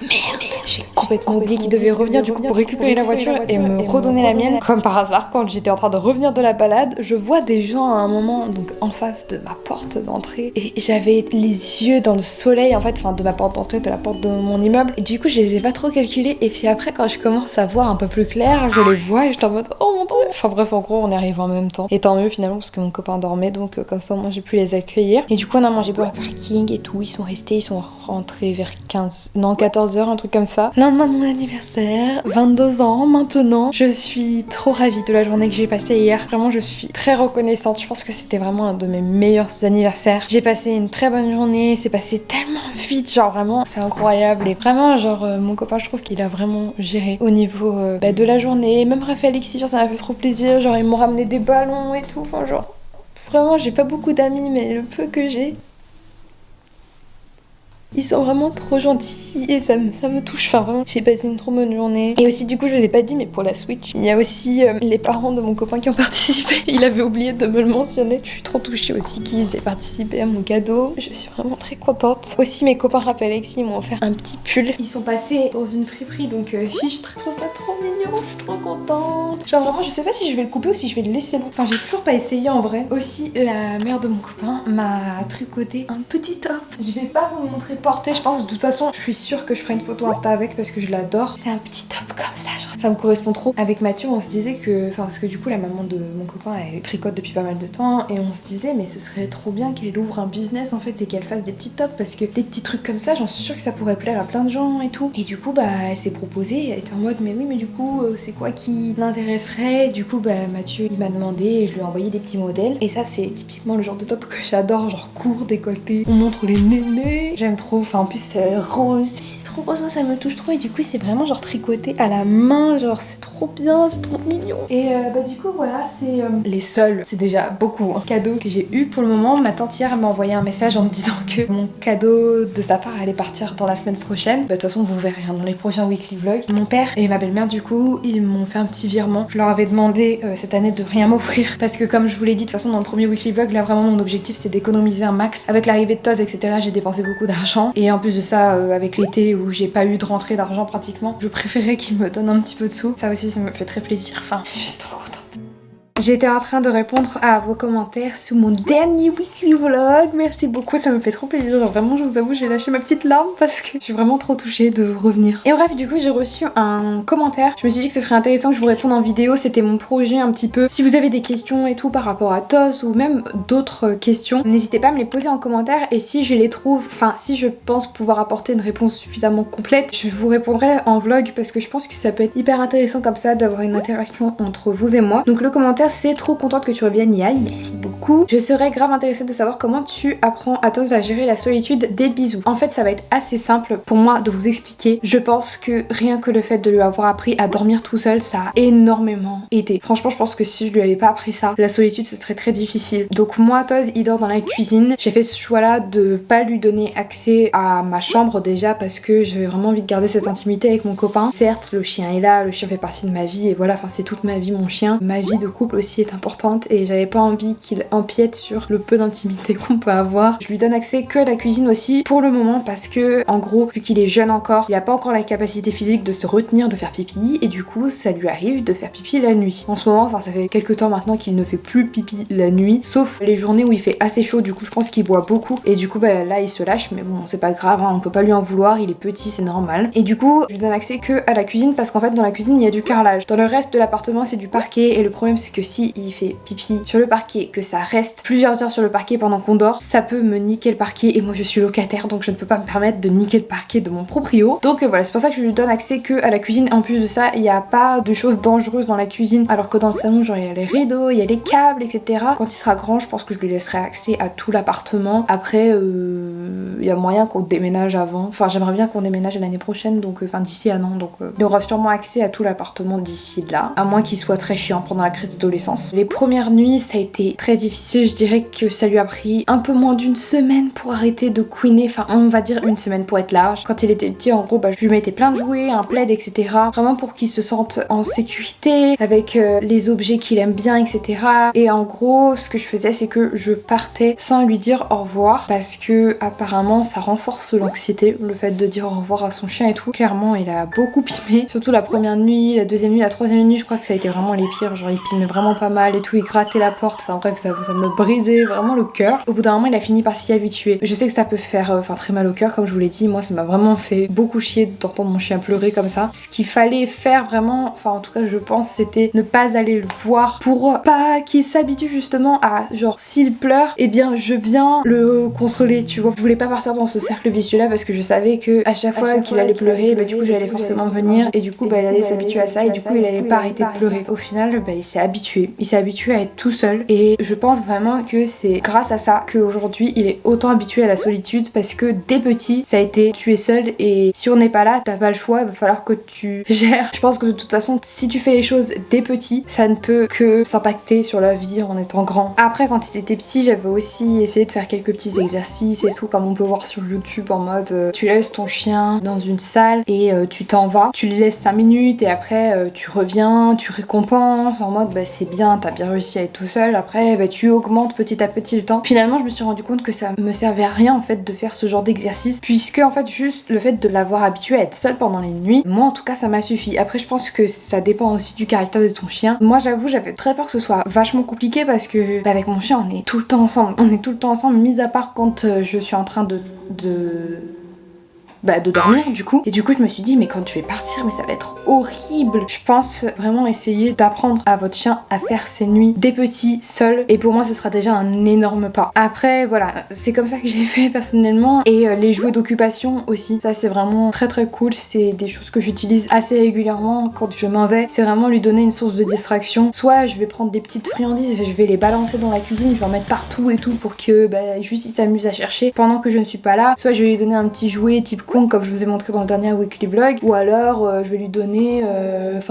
merde, j'ai complètement oublié qu'il devait revenir du coup pour récupérer la voiture et me redonner la mienne. Comme par hasard, quand j'étais en train de revenir de la balade, je vois des gens à un moment donc en face de ma porte d'entrée et j'avais les yeux dans le soleil en fait, enfin de ma porte d'entrée, de la porte de mon immeuble, et du coup je les ai pas trop calculés et puis après quand je commence à voir un peu plus clair, je les vois et j'étais en mode oh mon dieu. Enfin bref, en gros on est arrivé en même temps et tant mieux finalement parce que mon copain dormait, donc comme ça moi j'ai pu les accueillir. Et du coup on a mangé Burger King et tout, ils sont restés, ils sont rentrés vers 14 heures, un truc comme ça. Lendemain de mon anniversaire, 22 ans maintenant. Je suis trop ravie de la journée que j'ai passée hier. Vraiment, je suis très reconnaissante. Je pense que c'était vraiment un de mes meilleurs anniversaires. J'ai passé une très bonne journée. C'est passé tellement vite, genre vraiment, c'est incroyable. Et vraiment, genre, mon copain, je trouve qu'il a vraiment géré au niveau de la journée. Même Raphaël Alexis, genre, ça m'a fait trop plaisir. Genre, ils m'ont ramené des ballons et tout. Enfin, genre, vraiment, j'ai pas beaucoup d'amis, mais le peu que j'ai, ils sont vraiment trop gentils et ça me touche. Enfin vraiment, j'ai passé une trop bonne journée. Et aussi du coup je vous ai pas dit, mais pour la Switch, il y a aussi les parents de mon copain qui ont participé. Il avait oublié de me le mentionner. Je suis trop touchée aussi qu'ils aient participé à mon cadeau. Je suis vraiment très contente. Aussi mes copains Raphaël et Alexis m'ont offert un petit pull. Ils sont passés dans une friperie, donc fiche, je trouve ça trop mignon. Je suis trop contente. Genre vraiment, je sais pas si je vais le couper ou si je vais le laisser long. Enfin j'ai toujours pas essayé en vrai. Aussi la mère de mon copain m'a tricoté un petit top. Je vais pas vous le montrer porter, je pense. De toute façon, je suis sûre que je ferai une photo Insta avec parce que je l'adore. C'est un petit top comme ça, genre ça me correspond trop. Avec Mathieu, on se disait que, enfin parce que du coup la maman de mon copain elle tricote depuis pas mal de temps et on se disait mais ce serait trop bien qu'elle ouvre un business en fait et qu'elle fasse des petits tops parce que des petits trucs comme ça, j'en suis sûre que ça pourrait plaire à plein de gens et tout. Et du coup bah elle s'est proposée, elle était en mode mais oui mais du coup c'est quoi qui l'intéresserait. Du coup bah Mathieu il m'a demandé et je lui ai envoyé des petits modèles et ça c'est typiquement le genre de top que j'adore, genre court, décolleté, on montre les nénés, j'aime trop. Enfin en plus c'est rose, c'est trop beau, ça me touche trop et du coup c'est vraiment genre tricoté à la main, genre c'est trop bien, c'est trop mignon. Et bah du coup voilà c'est les seuls, c'est déjà beaucoup cadeaux que j'ai eu pour le moment. Ma tante hier m'a envoyé un message en me disant que mon cadeau de sa part allait partir dans la semaine prochaine. Bah de toute façon vous verrez dans les prochains weekly vlogs. Mon père et ma belle-mère du coup ils m'ont fait un petit virement. Je leur avais demandé cette année de rien m'offrir parce que comme je vous l'ai dit de toute façon dans le premier weekly vlog là vraiment mon objectif c'est d'économiser un max. Avec l'arrivée de Toz etc j'ai dépensé beaucoup d'argent et en plus de ça avec l'été où j'ai pas eu de rentrée d'argent pratiquement, je préférais qu'ils me donnent un petit peu de sous. Ça aussi ça me fait très plaisir, enfin je suis trop contente. J'étais en train de répondre à vos commentaires sous mon dernier weekly vlog. Merci beaucoup, ça me fait trop plaisir. Genre vraiment, je vous avoue, j'ai lâché ma petite larme parce que je suis vraiment trop touchée de revenir. Et bref, du coup, j'ai reçu un commentaire. Je me suis dit que ce serait intéressant que je vous réponde en vidéo. C'était mon projet un petit peu. Si vous avez des questions et tout par rapport à TOS ou même d'autres questions, n'hésitez pas à me les poser en commentaire. Et si je les trouve, enfin, si je pense pouvoir apporter une réponse suffisamment complète, je vous répondrai en vlog parce que je pense que ça peut être hyper intéressant comme ça d'avoir une interaction entre vous et moi. Donc le commentaire c'est trop contente que tu reviennes Yael, merci beaucoup. Je serais grave intéressée de savoir comment tu apprends à Toz à gérer la solitude. Des bisous. En fait ça va être assez simple pour moi de vous expliquer. Je pense que rien que le fait de lui avoir appris à dormir tout seul ça a énormément aidé. Franchement je pense que si je lui avais pas appris ça, la solitude ce serait très difficile. Donc moi Toz il dort dans la cuisine. J'ai fait ce choix là de pas lui donner accès à ma chambre déjà parce que j'avais vraiment envie de garder cette intimité avec mon copain. Certes le chien est là, le chien fait partie de ma vie et voilà, enfin c'est toute ma vie mon chien. Ma vie de couple aussi est importante et j'avais pas envie qu'il empiète sur le peu d'intimité qu'on peut avoir. Je lui donne accès que à la cuisine aussi pour le moment parce que en gros vu qu'il est jeune encore, il a pas encore la capacité physique de se retenir de faire pipi et du coup ça lui arrive de faire pipi la nuit. En ce moment, enfin ça fait quelques temps maintenant qu'il ne fait plus pipi la nuit sauf les journées où il fait assez chaud, du coup je pense qu'il boit beaucoup et du coup bah là il se lâche mais bon c'est pas grave, hein, on peut pas lui en vouloir, il est petit c'est normal. Et du coup je lui donne accès que à la cuisine parce qu'en fait dans la cuisine il y a du carrelage. Dans le reste de l'appartement c'est du parquet et le problème c'est que si il fait pipi sur le parquet, que ça reste plusieurs heures sur le parquet pendant qu'on dort, ça peut me niquer le parquet et moi je suis locataire donc je ne peux pas me permettre de niquer le parquet de mon proprio. Donc voilà, c'est pour ça que je lui donne accès que à la cuisine. En plus de ça, il n'y a pas de choses dangereuses dans la cuisine alors que dans le salon genre il y a les rideaux, il y a les câbles etc. Quand il sera grand je pense que je lui laisserai accès à tout l'appartement. Après il y a moyen qu'on déménage avant, enfin j'aimerais bien qu'on déménage l'année prochaine donc enfin d'ici un an donc il aura sûrement accès à tout l'appartement d'ici là, à moins qu'il soit très chiant pendant la crise d'adolescence. Les premières nuits ça a été très difficile, je dirais que ça lui a pris un peu moins d'une semaine pour arrêter de couiner, enfin on va dire une semaine pour être large. Quand il était petit en gros bah, je lui mettais plein de jouets, un plaid etc. Vraiment pour qu'il se sente en sécurité avec les objets qu'il aime bien etc. Et en gros ce que je faisais c'est que je partais sans lui dire au revoir parce que apparemment ça renforce l'anxiété, le fait de dire au revoir à son chien et tout. Clairement il a beaucoup pimé, surtout la première nuit, la deuxième nuit, la troisième nuit je crois que ça a été vraiment les pires, genre il pimait vraiment pas mal et tout, il grattait la porte, enfin bref ça me brisait vraiment le cœur. Au bout d'un moment il a fini par s'y habituer. Je sais que ça peut faire très mal au cœur comme je vous l'ai dit, moi ça m'a vraiment fait beaucoup chier d'entendre mon chien pleurer comme ça. Ce qu'il fallait faire vraiment, enfin en tout cas je pense c'était ne pas aller le voir pour pas qu'il s'habitue justement à genre s'il pleure et eh bien je viens le consoler tu vois. Je voulais pas partir dans ce cercle vicieux là parce que je savais que à chaque fois qu'il allait pleurer bah du coup j'allais forcément venir et du coup bah il allait s'habituer à ça et du coup il allait pas arrêter de pleurer. Au final bah il s'est habitué à être tout seul et je pense vraiment que c'est grâce à ça qu'aujourd'hui il est autant habitué à la solitude parce que dès petit ça a été tu es seul et si on n'est pas là t'as pas le choix, il va falloir que tu gères. Je pense que de toute façon si tu fais les choses dès petit ça ne peut que s'impacter sur la vie en étant grand. Après quand il était petit j'avais aussi essayé de faire quelques petits exercices et tout comme on peut voir sur YouTube en mode tu laisses ton chien dans une salle et tu t'en vas, tu lui laisses 5 minutes et après tu reviens, tu récompenses en mode bah c'est bien, t'as bien réussi à être tout seul, après bah, tu augmentes petit à petit le temps. Finalement je me suis rendu compte que ça me servait à rien en fait de faire ce genre d'exercice puisque en fait juste le fait de l'avoir habitué à être seul pendant les nuits, moi en tout cas ça m'a suffi. Après je pense que ça dépend aussi du caractère de ton chien. Moi j'avoue j'avais très peur que ce soit vachement compliqué parce que bah, avec mon chien on est tout le temps ensemble, mis à part quand je suis en train de de dormir du coup. Et du coup je me suis dit mais quand tu vais partir mais ça va être horrible. Je pense vraiment essayer d'apprendre à votre chien à faire ses nuits des petits seul, et pour moi ce sera déjà un énorme pas. Après voilà, c'est comme ça que j'ai fait personnellement. Et les jouets d'occupation aussi, ça c'est vraiment très très cool, c'est des choses que j'utilise assez régulièrement quand je m'en vais. C'est vraiment lui donner une source de distraction. Soit je vais prendre des petites friandises et je vais les balancer dans la cuisine, je vais en mettre partout et tout pour que juste il s'amuse à chercher pendant que je ne suis pas là. Soit je vais lui donner un petit jouet type Kong comme je vous ai montré dans le dernier weekly vlog, ou alors je vais lui donner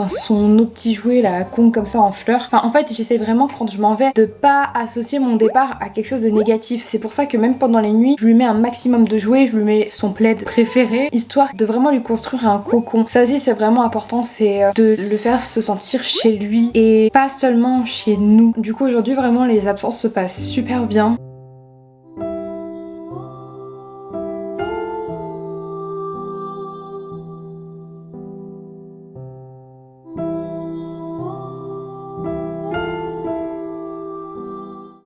son autre petit jouet là, Kong comme ça en fleurs. Enfin en fait j'essaie vraiment quand je m'en vais de pas associer mon départ à quelque chose de négatif. C'est pour ça que même pendant les nuits je lui mets un maximum de jouets, je lui mets son plaid préféré, histoire de vraiment lui construire un cocon. Ça aussi c'est vraiment important, c'est de le faire se sentir chez lui et pas seulement chez nous. Du coup aujourd'hui vraiment les absences se passent super bien.